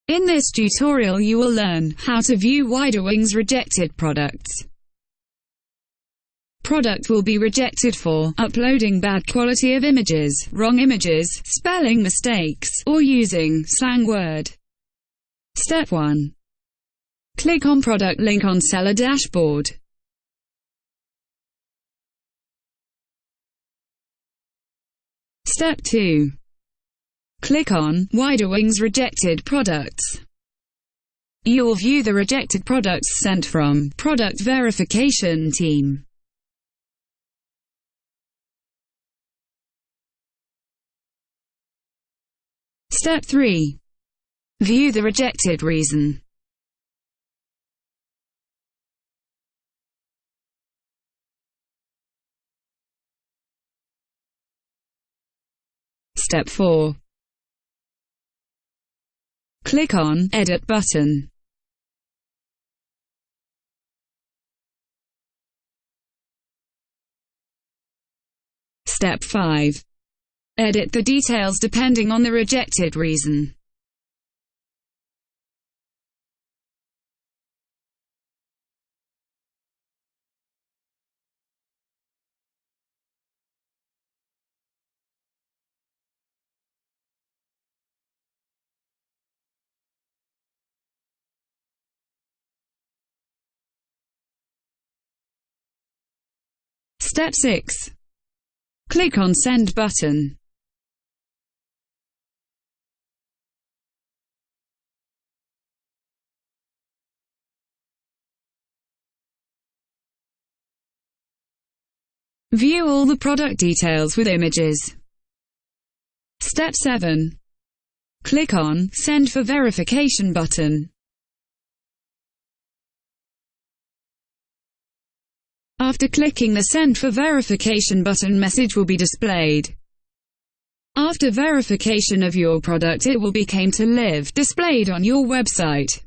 In this tutorial you will learn how to view widerwings rejected products. Product will be rejected for uploading bad quality of images, wrong images, spelling mistakes, or using slang word. Step 1. Click on product link on seller dashboard. Step 2. Click on widerwings rejected products. You will view the rejected products sent from product verification team. Step 3. View the rejected reason. Step 4. Click on Edit button. Step 5. Edit the details depending on the rejected reason. Step 6. Click on Send button. View all the product details with images. Step 7. Click on Send for verification button. After clicking the Send for verification button, message will be displayed. After verification of your product, it will become to live displayed on your website.